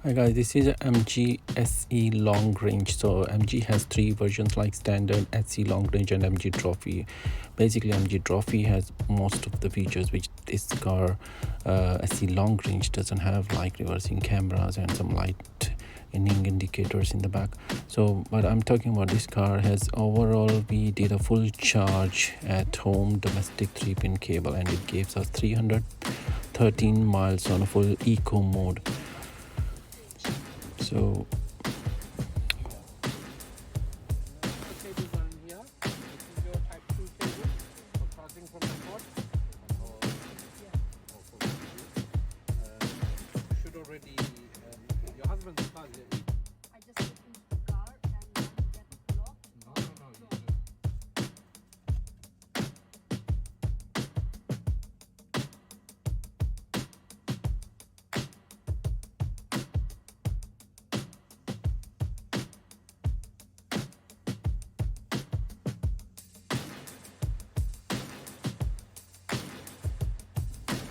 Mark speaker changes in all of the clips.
Speaker 1: Hi guys, this is a MG SE long range. So MG has three versions like standard, SE long range and MG trophy. Basically MG trophy has most of the features which this car SE long range doesn't have, like reversing cameras and some lightning indicators in the back. So but I'm talking about this car has overall, we did a full charge at home domestic 3-pin cable and it gives us 313 miles on a full eco mode. So
Speaker 2: your husband's car is here. I just get into the car and get the lock. No.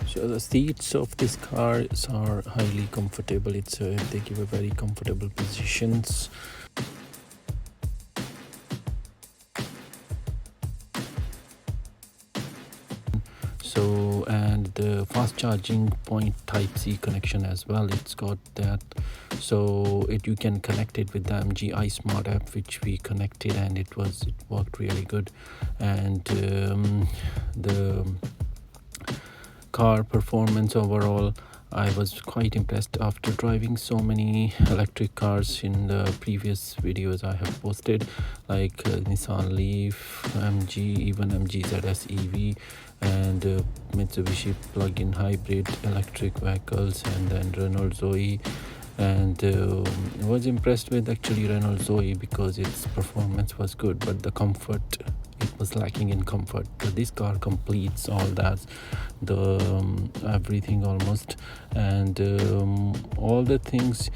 Speaker 1: So the seats of this car are highly comfortable. They give a very comfortable positions. So and the fast charging point type C connection as well, it's got that. So you can connect it with the MG iSmart app which we connected and it worked really good. And the car performance overall, I was quite impressed after driving so many electric cars in the previous videos I have posted, like Nissan Leaf, MG, even MG ZS EV and Mitsubishi plug-in hybrid electric vehicles, and then Renault Zoe. And I was impressed with actually Renault Zoe because its performance was good, but the comfort, it was lacking in comfort. But this car completes all that, everything almost, and all the things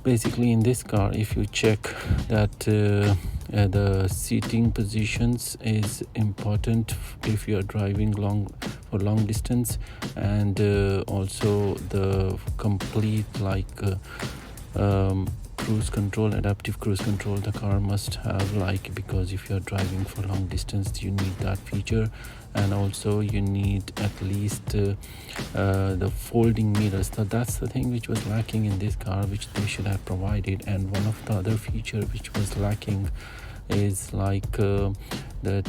Speaker 1: basically in this car. If you check that the seating positions is important if you are driving for long distance, and also the complete cruise control, adaptive cruise control the car must have, because if you're driving for long distance you need that feature. And also you need at least the folding mirrors. That's the thing which was lacking in this car, which they should have provided. And one of the other feature which was lacking is the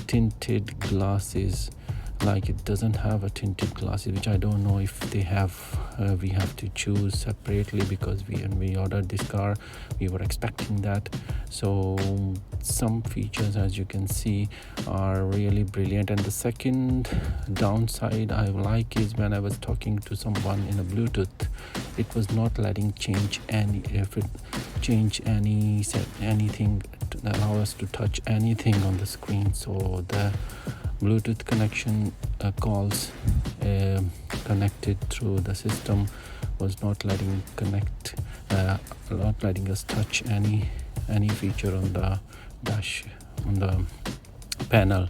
Speaker 1: tinted glasses. It doesn't have a tinted glasses, which I don't know if they have. We have to choose separately because when we ordered this car we were expecting that. So some features, as you can see, are really brilliant. And the second downside I like is when I was talking to someone in a Bluetooth, it was not letting change anything to allow us to touch anything on the screen. So the Bluetooth connection calls connected through the system was not letting us touch any feature on the dash, on the panel.